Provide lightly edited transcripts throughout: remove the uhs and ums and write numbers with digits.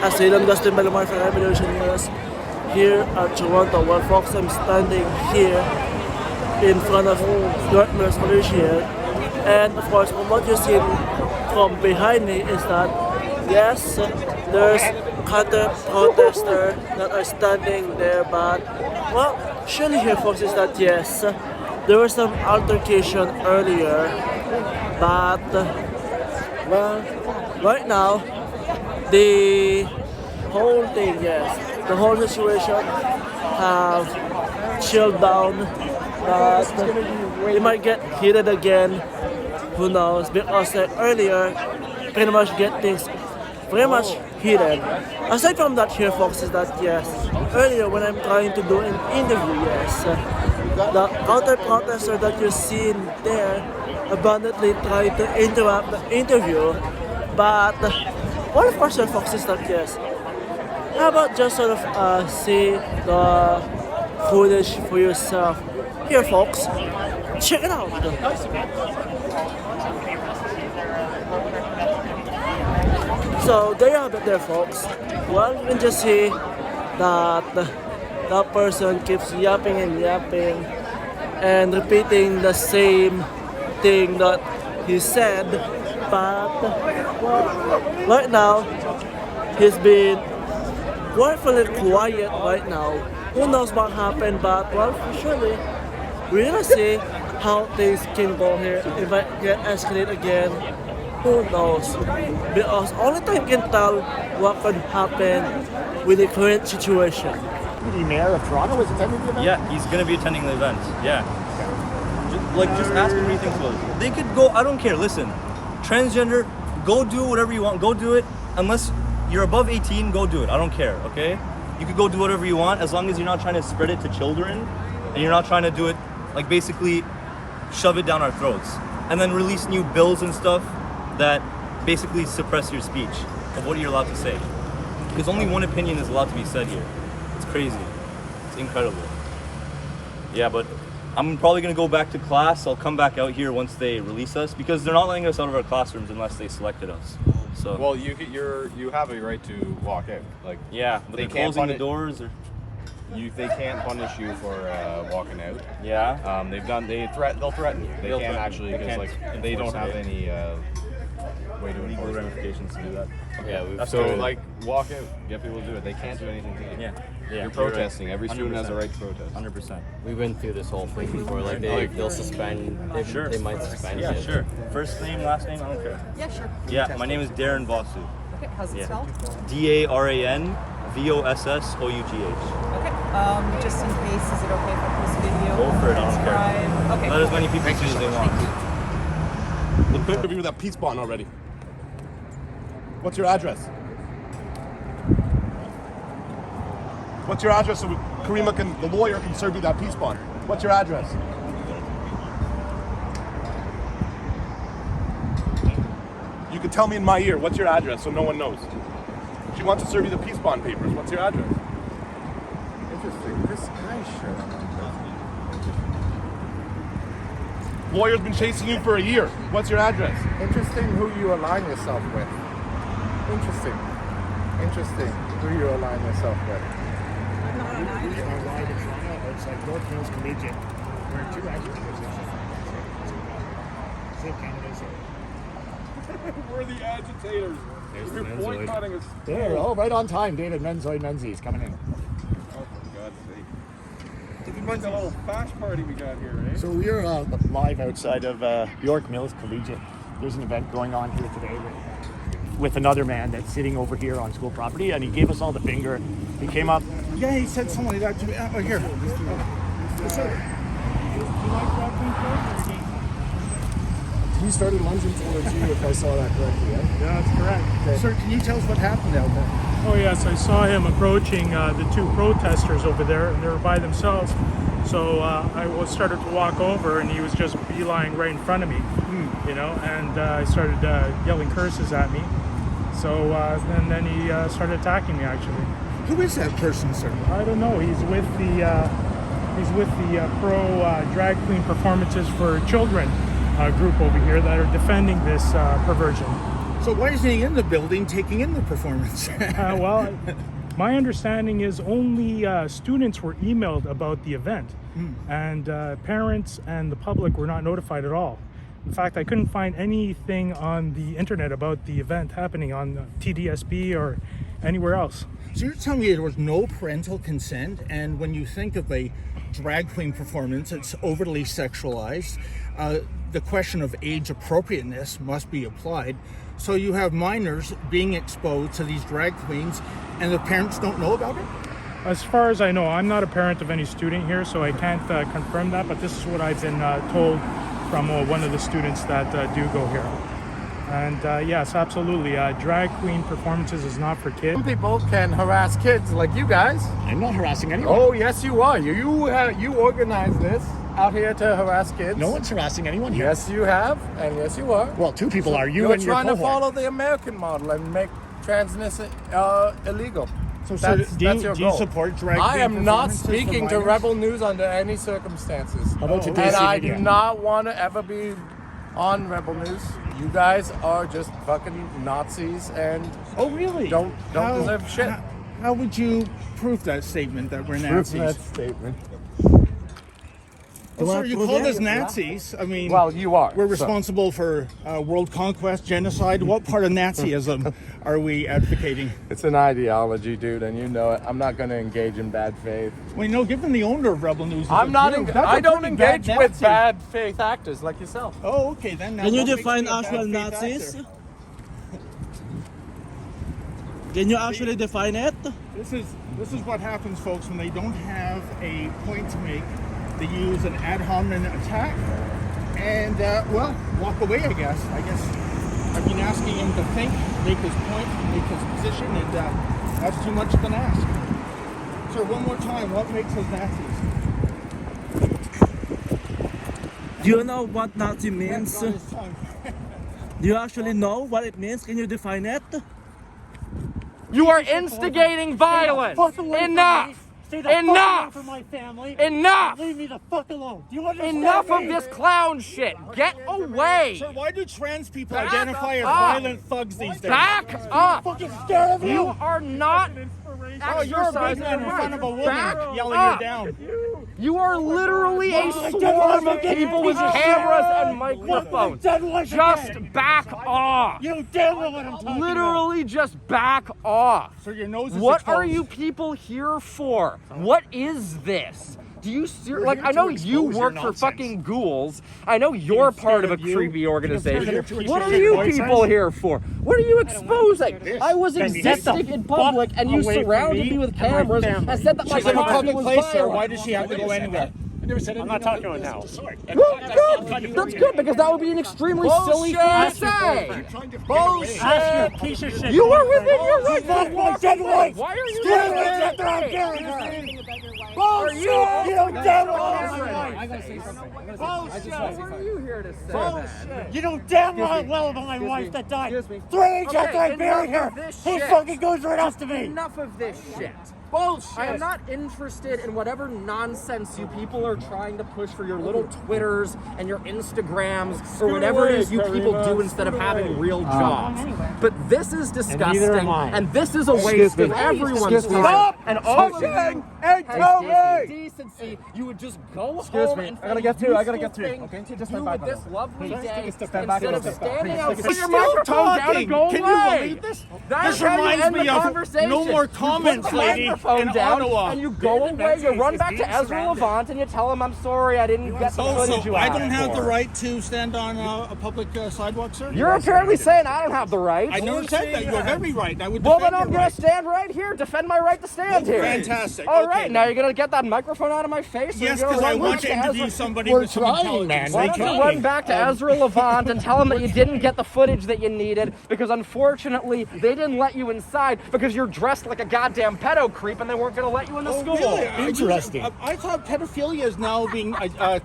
Asylum Dustin Bellamar from Revolution News here at Toronto. Well, folks, I'm standing here in front of York Mills Collegiate, and of course, from what you see from behind me is that yes, there's counter protesters that are standing there, but well, surely here, folks, is that yes, there was some altercation earlier, but well, right now, the whole thing, yes, the whole situation have chilled down, but it might get heated again, who knows, because earlier, pretty much get things very much heated. Aside from that here, folks, is that yes, earlier when I'm trying to do an interview, yes, the counter protester that you're seeing there abundantly trying to interrupt the interview, but well, of course, folks, is that yes. How about just sort of see the footage for yourself? Here, folks, check it out. So there you have it there, folks. Well, you can just see that that person keeps yapping and yapping and repeating the same thing that he said, but well, right now he's been quite quiet right now. Who knows what happened, but well, surely we're gonna see how things can go here. If I get escalate again, who knows? Because only time can tell what could happen with the current situation. The mayor of Toronto was attending the event? Yeah, he's gonna be attending the event. Yeah. Just ask him what he thinks about it. They could go, I don't care, listen. Transgender, go do whatever you want, go do it. Unless you're above 18, go do it. I don't care, okay? You could go do whatever you want as long as you're not trying to spread it to children and you're not trying to do it, like basically shove it down our throats. And then release new bills and stuff that basically suppress your speech of what you're allowed to say. Because only one opinion is allowed to be said here. It's crazy. It's incredible. Yeah, but I'm probably gonna go back to class. I'll come back out here once they release us because they're not letting us out of our classrooms unless they selected us. So well, you have a right to walk out. Like yeah, but they they're can't closing the doors or they can't punish you for walking out. yeah. They'll threaten you. They They'll can't threaten actually you. They because can't like they don't enforce have it. any way to Legal enforce it. ramifications to do that. Yeah, That's so good. like walk out, get people to do it. They can't do anything to you. Yeah. You're protesting. Every student has a right to protest. 100%. We went through this whole thing before. Like they'll suspend. Sure. They might suspend Yeah, you. sure. First name, last name, I don't care. Yeah, sure. Yeah, my name is Darren Vosu. Okay, how's it Yeah. spelled? DARANVOSSOUGH. Okay. Just in case, is it okay if I post video? Go for it, I don't care. Subscribe? Okay. Let as many people see as they want. Look good to be with that peace bond already. What's your address? What's your address so Karima the lawyer can serve you that peace bond? What's your address? You can tell me in my ear, what's your address so no one knows? She wants to serve you the peace bond papers. What's your address? Interesting. This guy's shirt. Lawyer's been chasing you for a year. What's your address? Interesting who you align yourself with. Interesting. Interesting who you align yourself with. We are live in Toronto outside York Mills Collegiate, where two agitators are. Save Canada, We're the agitators. You're boycotting us. There, oh, right on time. David Menzies coming in. Oh, for God's sake. It's a little fast party we got here, eh? So we are live outside of York Mills Collegiate. There's an event going on here today with another man that's sitting over here on school property, and he gave us all the finger. He came up. Yeah, he said something like that to me. Here. He started lunging towards you, if I saw that correctly. Yeah, that's correct. Okay. Sir, can you tell us what happened out there? Oh yes, I saw him approaching the two protesters over there, and they were by themselves. So I started to walk over, and he was just beeline right in front of me, you know, and I started yelling curses at me. So and then he started attacking me. Actually, Who is that person, sir? I don't know. He's with the pro drag queen performances for children group over here that are defending this perversion. So why isn't he in the building taking in the performance? Well, my understanding is only students were emailed about the event, and parents and the public were not notified at all. In fact, I couldn't find anything on the internet about the event happening on TDSB or anywhere else. So you're telling me there was no parental consent, and when you think of a drag queen performance, it's overly sexualized. The question of age appropriateness must be applied. So you have minors being exposed to these drag queens, and the parents don't know about it? As far as I know, I'm not a parent of any student here, so I can't confirm that, but this is what I've been told from one of the students that do go here. And yes, absolutely, drag queen performances is not for kids. Some people can harass kids like you guys. I'm not harassing anyone. Oh, yes, you are. You organize this out here to harass kids. No one's harassing anyone here. Yes, you have, and yes, you are. Well, two people are. You You're and your trying to cohort. follow the American model and make transness illegal. So That's do your you goal. support drag queen I am not performances for speaking to minors? Rebel News under any circumstances. How about today's And I media? do not want to ever be on Rebel News. You guys are just fucking Nazis and Oh, really? don't deserve shit. How would you prove that statement that we're Nazis? statement. Oh, sir, you called us Nazis. I mean, Well, you are. we're so- responsible for world conquest, genocide. What part of Nazism are we advocating? It's an ideology, dude, and you know it. I'm not going to engage in bad faith. Well, you know, given the owner of Rebel News, is I'm a not. Jew, that's I a don't pretty bad engage with Nazi. bad faith actors like yourself. Oh, okay, then. Now Can you what makes define me a bad actual faith Nazis? actor? Can you actually define it? This is what happens, folks, when they don't have a point to make. They use an ad hominem attack, and well, walk away. I guess I've been asking him to think, make his point, make his position, and that's too much of an ask. Sir, one more time, what makes us Nazis? Do you know what Nazi means? On his tongue. Do you actually know what it means? Can you define it? You are instigating violence. Enough. Enough. Enough. Leave me the fuck alone. Do you understand Enough of me? this clown shit. Get away. Sir, why do trans people Back identify as up. violent thugs these days? Back up. Fucking scared of You are not Oh, you're a big exercising man in your front of a rights. woman Back yelling up. you down. You are literally a swarm of people with cameras and microphones. Just back off. You damn know what I'm talking Literally just back off. So your nose is What are exposed. you people here for? What is this? Do you like? I know you expose your work for nonsense. fucking ghouls. I know you're part of a creepy organization. scared of What are your you voices? people here for? What are you exposing? I was existing in public, and you surrounded me with cameras and said that my She's in a coffee public was place, sir. violent. Why does she have to go anywhere? I'm not talking about now. Well, good. That's good because that would be an extremely silly thing to say. Bullshit. You are within your right to walk away. Why are you Bullshit. You damn I gotta say something. Bullshit. Who are you here to say that? You know damn well about my wife that died. Excuse me. 3 weeks after I Okay, buried enough her. of this He shit. fucking goes right after me. Enough of this shit. Bullshit. I am not interested in whatever nonsense you people are trying to push for your little Twitters and your Instagrams or whatever it is you people do instead of having real jobs. But this is disgusting, and this is a waste of everyone's time. And all of you has decency. You would just go home and I gotta get through. Okay, just do with this lovely day instead of standing out. Put your microphone down and go away. Can you believe this? That's This how you reminds end me the of conversation. No More You put Comments, the lady, microphone in down, Ottawa. and you go away. You run back to Ezra Levant and you tell him, "I'm sorry, I didn't get the footage you I asked don't have for." the right to stand on a public sidewalk, sir? You're apparently saying I don't have the right. I never said that. You have every right. I would Well, defend then I'm your gonna right. stand right here, defend my right to stand here. Fantastic. All Okay, right, then. now you're gonna get that microphone out of my face. Yes, because because I want to interview somebody We're with some trying, intelligence. Why man. don't you run back to Ezra Levant and tell him that you didn't get the footage that you needed because unfortunately they didn't let you inside because you're dressed like a goddamn pedo creep and they weren't going to let you in the school. Really? Interesting. I thought pedophilia is now being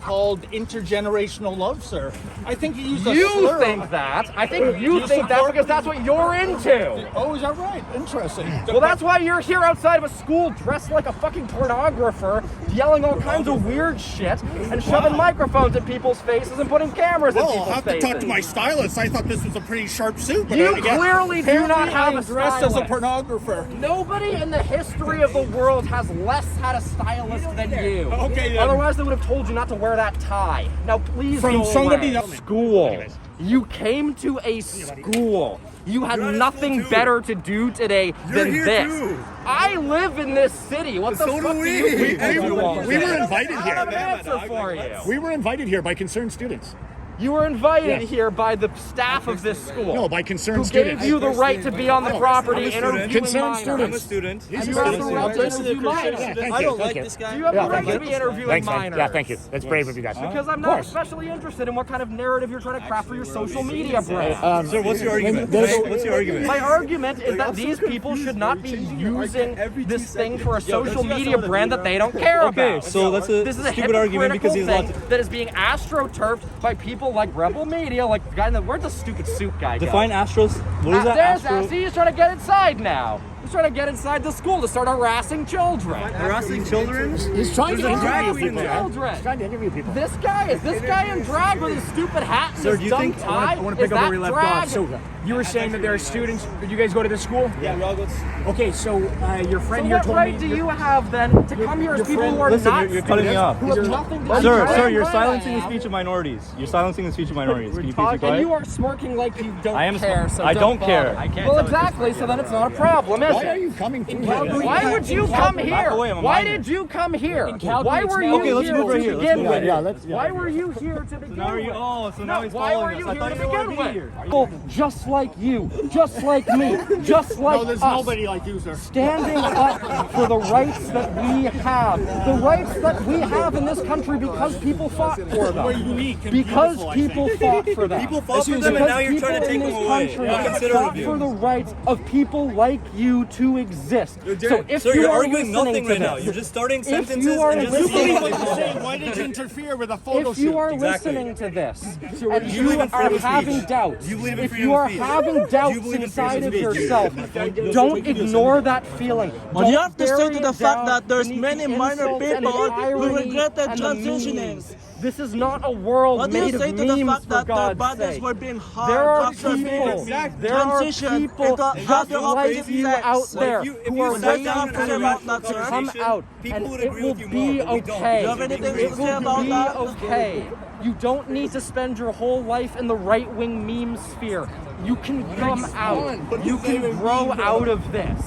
called intergenerational love, sir. I think you use a You slur. think that. I think you you think that support- because that's what you're into. Oh, is that right? Interesting. Well, that's why you're here outside of a school dressed like a fucking pornographer yelling all kinds of weird shit and shoving microphones at people's faces and putting cameras at Well, people's I'll have faces. to talk to my stylist. I thought this was a pretty sharp suit. But You I guess clearly do not have a dressed as a stylist. pornographer. Nobody in the history of the world has less had a stylist than you. Okay, then. Otherwise, they would have told you not to wear that tie. Now, please From go somebody away. that- School. You came to a school. You had nothing better to do today than here this. too. I live in this city. What the So fuck do do you we. people want? We were invited I have an here. answer for you. We were invited here by concerned students. You were invited Yes. here by the staff of this school. No, by concerned who students. gave you the right to be on the property I'm a student. interviewing Concerned minors. students. I'm a student. And you have the right to interview minors. Thank I you, don't thank like you. this guy. You have the right thank to you. be interviewing Thanks, man. minors. Yeah, thank you. That's brave of you guys. Because I'm Of not course. especially interested in what kind of narrative you're trying to craft for your social media brand. Sir, what's your argument? What's your argument? My argument is that these people should not be using this thing for a social media brand that they don't care about. Okay, so that's a This is a stupid argument because he's hypocritical allowed thing that is being astroturfed by people like Rebel Media, like the guy in the, where'd the stupid suit guy go? Define Astros. What is that? There's Astro? see, he's trying to get inside now. He's trying to get inside the school to start harassing children. Harassing children? He's trying to interview Harassing people. man. children. He's trying to interview people. This guy in drag with his stupid hat and Sir, his do you dumb think- tie. I want to pick Is up where that we left drag? off. So you were saying that there are students. Did you guys go to the school? Yeah, we all go. Okay, so your So friend here what told right me. do you have then to come here as people who are Listen, not you're cutting me off. who have nothing to do Sir, with sir, you're what I silencing the am? speech of minorities. You're silencing the speech of minorities. Can you please be And quiet? you are smirking like you don't I am care. smirking. So I don't care. bother. I can't Well, tell exactly. So then it's not a problem, is Why are it? you coming through Why would you come here? away, I'm a Why minor. did you come here? Calgary, Why it's were now- you Okay, let's here move right to here. Let's begin move with? Yeah, Why were you here to begin Now are you? with? Oh, so now he's Why were following you us. I here thought to you didn't begin want to be with? here. People just like you, just like me, just like No, there's us. nobody like you, sir. Standing up for the rights that we have. The rights that we have in this country because people fought for them. We're unique and Because beautiful, I people think. fought for them. People fought for them and now you're trying to take them away. How considerate Fought of you. for the rights of people like you to exist. So if Sir, you you're are arguing listening nothing to right now. this, You're just starting if sentences you are and just listening What you're saying, why did you interfere with a photo if you shoot? are Exactly. listening to this and you believe you in are freedom of having speech? doubts, Do you believe in if freedom you of are speech? having Do you doubts believe in inside freedom of of speech? yourself, don't ignore that feeling. But you Don't have to stay bury to the it fact down that there's beneath many the minor insults and people the who irony regretted and the transitioning. memes. This is not a world What do made you say of to the memes, fact for that their God's bodies sake. were being harmed There are after people, being there are transitioned people into just other like opposite you sex? out there if who you are sat waiting down and for had a you rational to come conversation, out, people and would it agree will with you be more, but we don't. okay. Do you have anything to It say will about be that? okay. You don't need to spend your whole life in the right-wing meme sphere. You can come out. You can grow out of this.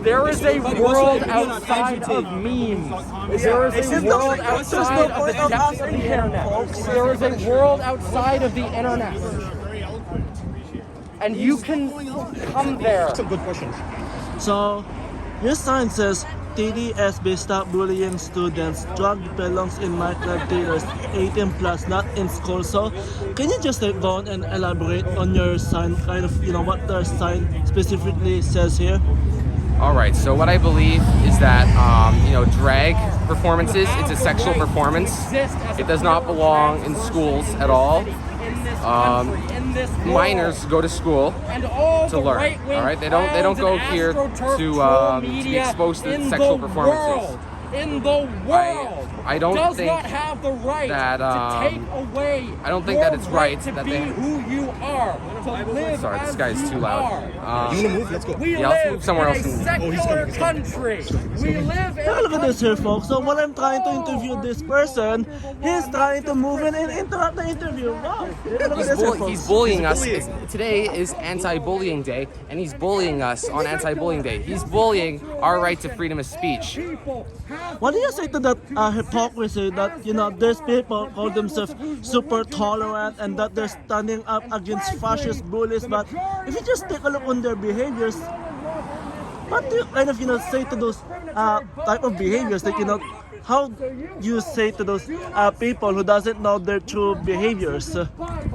There is a world outside of memes. There is a world outside of the depths of the internet. There is a world outside of the internet. And you can come there. Some good questions. So, your sign says TDSB stop bullying students. Drug belongs in nightclub theaters. 18 plus, not in school. So, can you just go on and elaborate on your sign, kind of, what the sign specifically says here? All right. So what I believe is that drag performances. It's a sexual performance. It does not belong in schools at all. Minors go to school to learn. All right. They don't go here to be exposed to sexual performances. In the world, I don't does think not have the right that, to take away. I don't think your that it's right to that be they- who you are. To live Sorry, this as guy's you too loud. are. You wanna move? Let's go. We Yeah, let's live move somewhere in else a and- secular country. We live in Now look at this here, folks. So while I'm trying to interview this person, he's trying to move in and interrupt the interview. Wow. Look at this here, folks. He's bullying us. Today is anti-bullying day, and he's bullying us on anti-bullying day. He's bullying our right to freedom of speech. What do you say to that hypocrisy that there's people call themselves super tolerant and that they're standing up against fascist bullies, but if you just take a look on their behaviors, what do you kind of say to those type of behaviors? Like how you say to those people who doesn't know their true behaviors?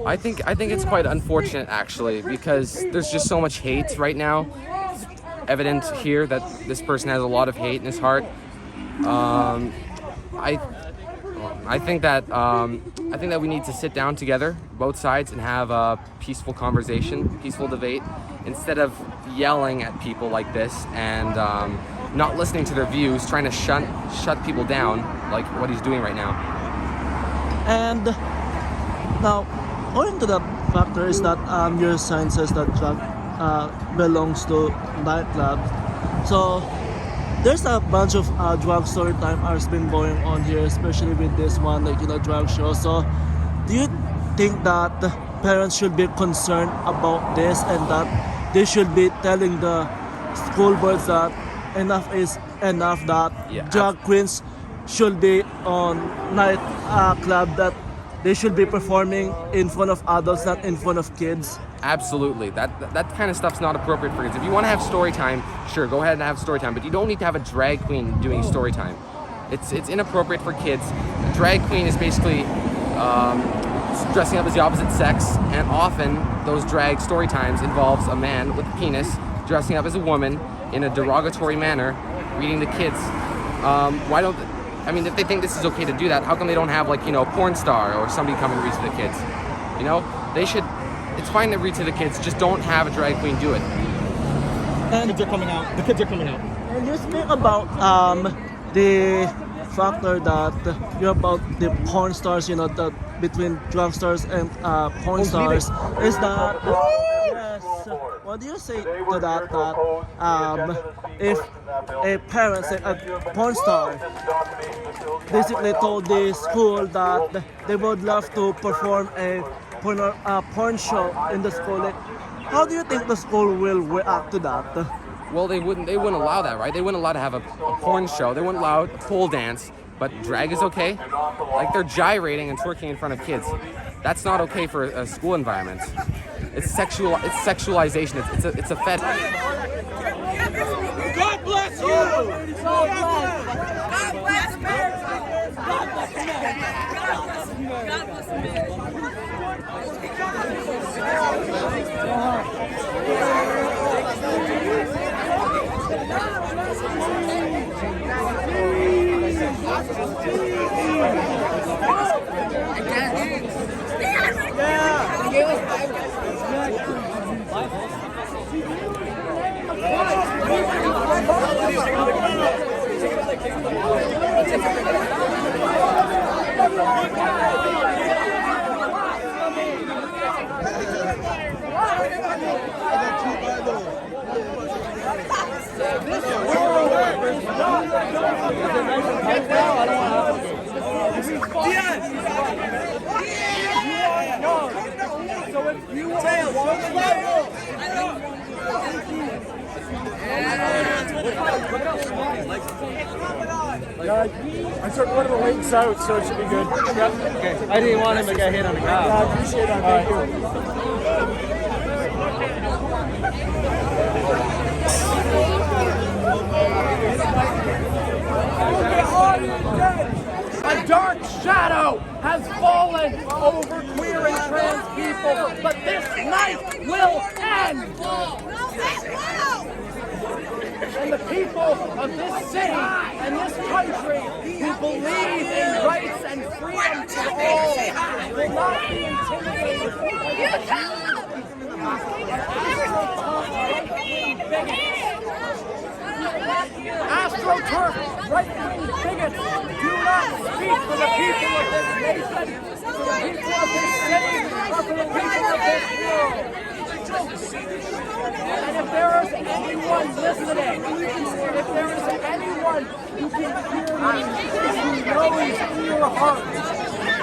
I think it's quite unfortunate actually, because there's just so much hate right now. It's evident here that this person has a lot of hate in his heart. I think that I think that we need to sit down together, both sides, and have a peaceful conversation, peaceful debate, instead of yelling at people like this and not listening to their views, trying to shut people down like what he's doing right now. And now, according to the factor is that your sign says that drug belongs to nightclub. So there's a bunch of drug story time has been going on here, especially with this one, like, you know, drug show. So do you think that the parents should be concerned about this and that they should be telling the school boards that enough is enough, that drag queens should be on night club, that they should be performing in front of adults, not in front of kids? Absolutely. That kind of stuff's not appropriate for kids. If you want to have story time, sure, go ahead and have story time, but you don't need to have a drag queen doing story time. It's inappropriate for kids. A drag queen is basically dressing up as the opposite sex, and often those drag story times involves a man with a penis dressing up as a woman in a derogatory manner, reading to kids. If they think this is okay to do that, how come they don't have, like, you know, a porn star or somebody come and read to the kids? You know, they should. It's fine to read to the kids, just don't have a drag queen do it. And The kids are coming out. And you speak about the factor that you're about the porn stars, you know, the between drug stars and porn stars, is that yes. What do you say to that? That if a parent, say a porn star, basically told the school that they would love to perform a porn show in the school, like, how do you think the school will react to that? Well, they wouldn't allow that, right? They wouldn't allow to have a porn show. They wouldn't allow a pole dance, but drag is okay. Like, they're gyrating and twerking in front of kids. That's not okay for a school environment. It's sexualization. It's a fetish. God bless you. God bless America. God bless America. God bless America. I took one of the links out, so it should be good. Okay. I didn't want him to get hit on the ground. I appreciate that. Thank you. A dark shadow has fallen over queer and trans people, but this night will end. And the people of this city and this country who believe in rights and freedom for all will not be intimidated. AstroTurf, right-wing bigots, do not speak for the people of this nation, for the people of this city, or for the people of this world. And if there is anyone listening, if there is anyone who can hear me, who knows in your heart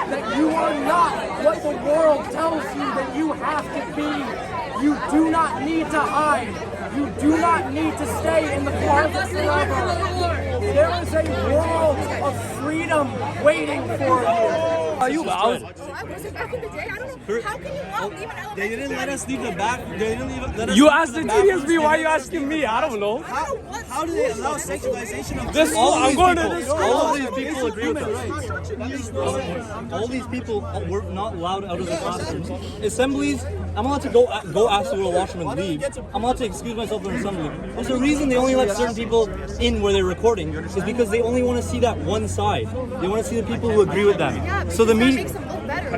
that you are not what the world tells you that you have to be, you do not need to hide. You do not need to stay in the closet forever. There is a world of freedom waiting for you. Are you loud? I wasn't back in the day. I don't know. How can you not leave an elementary? They didn't let us leave the back. They didn't even let us. You asked the TDSB, why are you asking me? I don't know. How do they allow sexualization of This school, I'm going to this school. All these people agree with us. All these people were not allowed out of the classrooms. Assemblies, I'm allowed to go ask to go to the washroom and leave. I'm allowed to excuse myself from an assembly. There's a reason they only let certain people in where they're recording. Is because they only want to see that one side. They want to see the people who agree with them. Yeah, so the that media. makes them look better.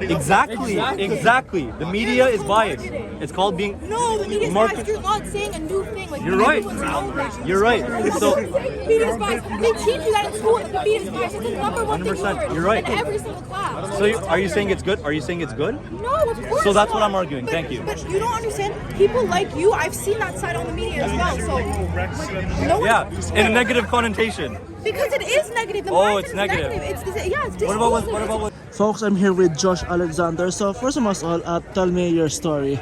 Exactly. The media is biased. It's called being. No, the media is biased. You're not saying a new thing. Like, You're right. everyone's known that. You're right. So. Media is biased. They teach you that in school. That the media is biased. It's the number one thing 100%. learned You're right. in every single class. So are you saying it's good? Are you saying it's good? No, of course. So that's what not. I'm arguing. But, Thank you. But you don't understand. People like you. I've seen that side on the media as well. So. Yeah, in a negative connotation. Because it is negative. The Oh, mindset it's is negative. It's disposable. What about Folks, I'm here with Josh Alexander. So first of all, tell me your story.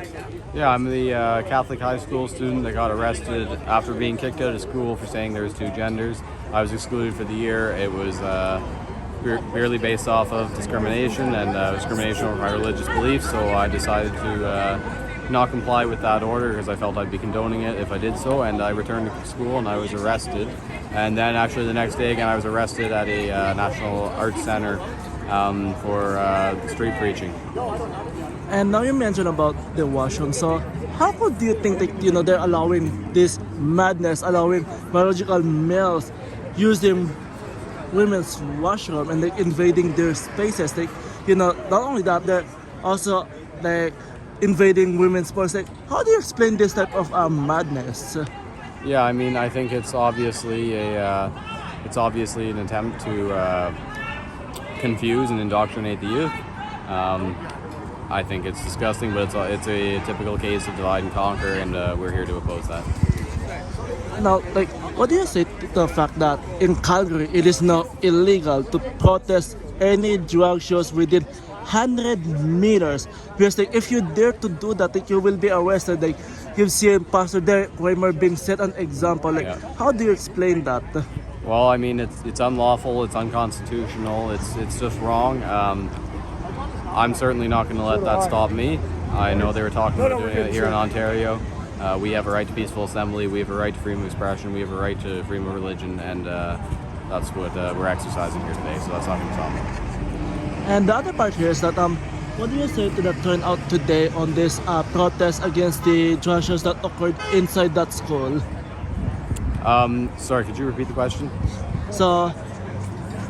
Yeah, I'm the Catholic high school student that got arrested after being kicked out of school for saying there was two genders. I was excluded for the year. It was purely based off of discrimination and discrimination over my religious beliefs, so I decided to not comply with that order because I felt I'd be condoning it if I did so, and I returned to school and I was arrested. And then actually the next day again I was arrested at a National Arts Center for street preaching. And now you mentioned about the washroom. So how do you think that they're allowing this madness, allowing biological males using women's washroom and invading their spaces? Not only that, they're also invading women's sports. How do you explain this type of madness? Yeah, I mean, I think it's obviously an attempt to confuse and indoctrinate the youth. I think it's disgusting, but it's a typical case of divide and conquer, and we're here to oppose that. Now, what do you say to the fact that in Calgary it is now illegal to protest any drag shows within 100 meters? Because if you dare to do that, you will be arrested. You've seen Pastor Derek Kramer being set an example. How do you explain that? Well, I mean, it's unlawful, it's unconstitutional, it's just wrong. I'm certainly not going to let that stop me. I know they were talking about doing it here in Ontario. We have a right to peaceful assembly, we have a right to freedom of expression, we have a right to freedom of religion, and that's what we're exercising here today, so that's not going to stop me. And the other part here is that what do you say to the turnout today on this protest against the drag shows that occurred inside that school? Sorry, could you repeat the question? So,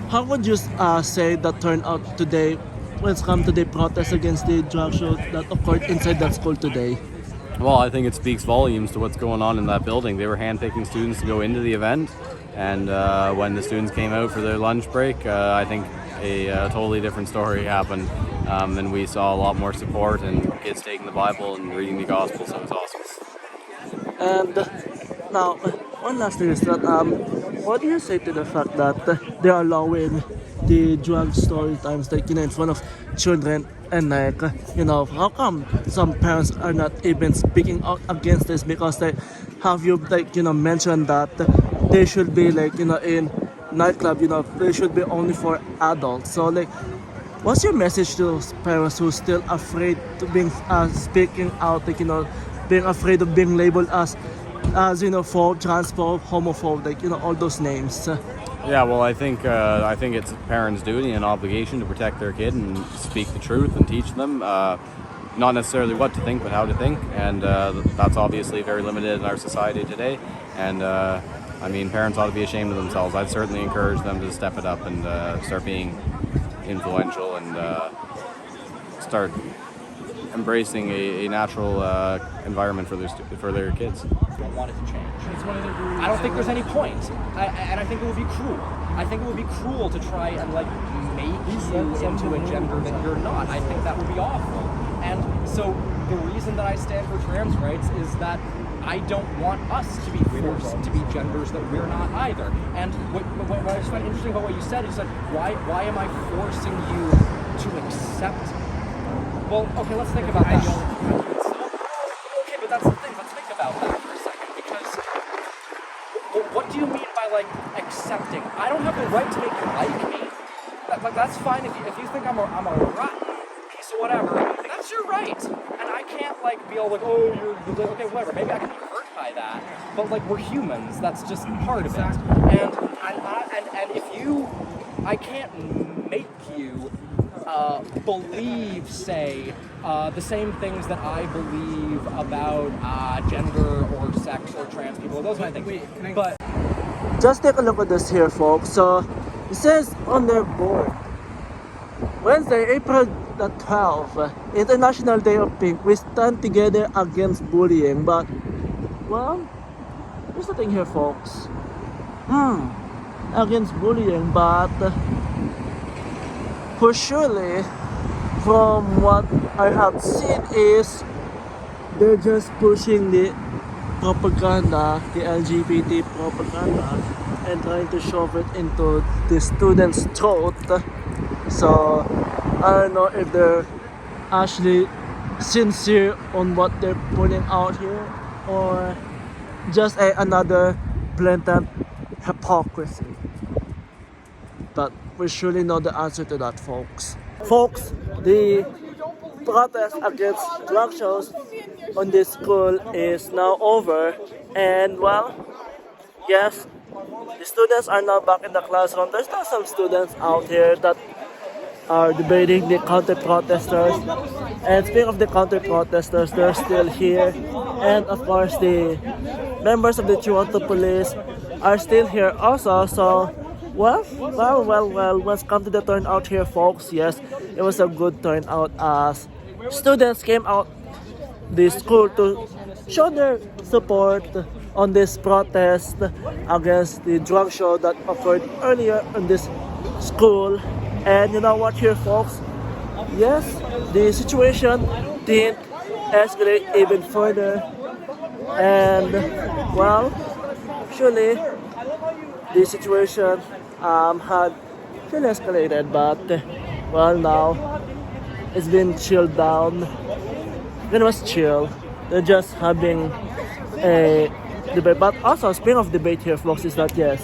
how would you say the turnout today when it comes to the protest against the drag show that occurred inside that school today? Well, I think it speaks volumes to what's going on in that building. They were handpicking students to go into the event, and when the students came out for their lunch break, I think a totally different story happened, and we saw a lot more support and kids taking the Bible and reading the Gospel, so it's awesome. And now, one last thing is that what do you say to the fact that they're allowing the drug story times in front of children, and how come some parents are not even speaking out against this? Because they have mentioned that they should be in nightclub, they should be only for adults. So what's your message to those parents who are still afraid to being speaking out, being afraid of being labeled as phobe, transphobe, homophobe, all those names? Yeah, well, I think it's a parent's duty and obligation to protect their kid and speak the truth and teach them, not necessarily what to think, but how to think, and that's obviously very limited in our society today. And I mean, parents ought to be ashamed of themselves. I'd certainly encourage them to step it up and start being influential and start embracing a natural environment for their kids. Don't want it to change. I don't think there's any point, and I think it would be cruel. I think it would be cruel to try and make you into a gender that you're not. I think that would be awful. And so the reason that I stand for trans rights is that I don't want us to be forced to be genders that we're not either. And what I just find interesting about what you said is that why am I forcing you to accept? Well, okay, let's think about that. Okay, but that's the thing. Let's think about that for a second, because what do you mean by accepting? I don't have the right to make you like me. That's fine if you think I'm a rotten piece of whatever. That's your right, and I can't be all oh you're okay whatever. Maybe I can be hurt by that, but we're humans. That's just part of it. And if I can't make you believe, say, the same things that I believe about gender or sex or trans people, those kind of things. But just take a look at this here, folks. So it says on their board, Wednesday, April the 12th, International Day of Pink, we stand together against bullying. But, well, here's the thing here, folks. Against bullying, but for surely, from what I have seen is they're just pushing the propaganda, the LGBT propaganda, and trying to shove it into the students' throat. So I don't know if they're actually sincere on what they're putting out here, or just another blatant hypocrisy. But we surely know the answer to that, folks. Folks, the protest against drag shows on this school is now over, and well, yes, the students are now back in the classroom. There's still some students out here that are debating the counter-protesters, and speaking of the counter-protesters, they're still here, and of course the members of the Toronto Police are still here also. So well, let's come to the turnout here, folks. Yes, it was a good turnout as students came out the school to show their support on this protest against the drug show that occurred earlier in this school. And you know what here, folks? Yes, the situation didn't escalate even further, and well, surely the situation had been escalated, but well, now it's been chilled down. It was chill. They're just having a debate. But also, speaking of debate here, folks, is that yes,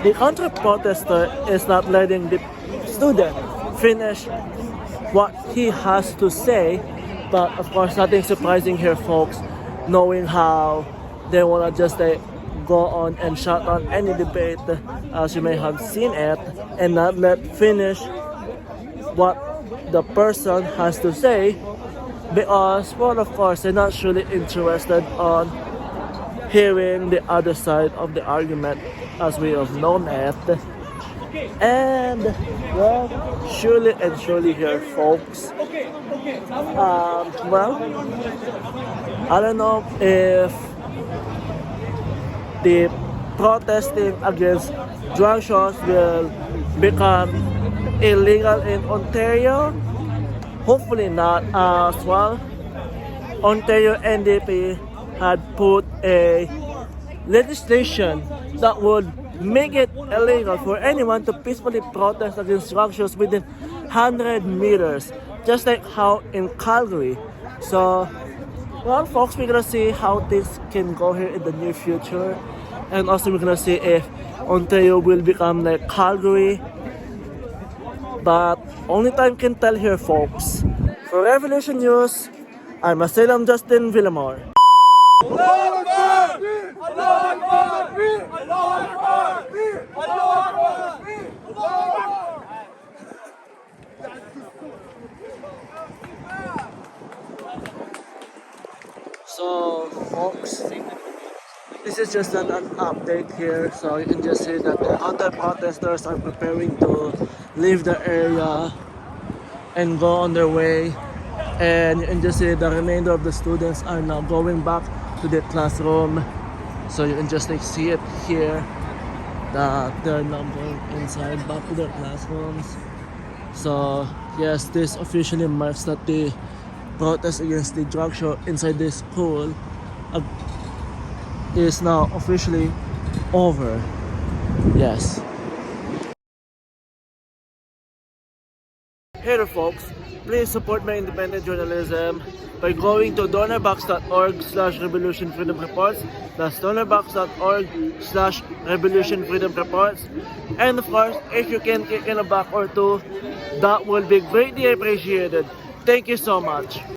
the counter-protester is not letting the student finish what he has to say. But of course, nothing surprising here, folks, knowing how they wanna just go on and shut down any debate, as you may have seen it, and not let finish what the person has to say, because, well, of course, they're not really interested on hearing the other side of the argument, as we have known it. And well, surely and surely here, folks, well, I don't know if the protesting against drug shows will become illegal in Ontario. Hopefully not, as well. Ontario NDP had put a legislation that would make it illegal for anyone to peacefully protest against drug shows within 100 meters, just like how in Calgary. So, well, folks, we're gonna see how things can go here in the near future, and also we're gonna see if Ontario will become like Calgary. But only time can tell here, folks. For Revolution News, I'm Asylum Justin Villamor. So, folks, this is just an update here. So you can just see that the counter-protesters are preparing to leave the area and go on their way. And you can just see the remainder of the students are now going back to their classroom. So you can just see it here that they're now going inside back to their classrooms. So yes, this officially marks that the protest against the drug show inside this school is now officially over. Yes. Hey there, folks, please support my independent journalism by going to donorbox.org/Revolution Freedom Reports. That's donorbox.org/Revolution Freedom Reports. And of course, if you can kick in a buck or two, that will be greatly appreciated. Thank you so much.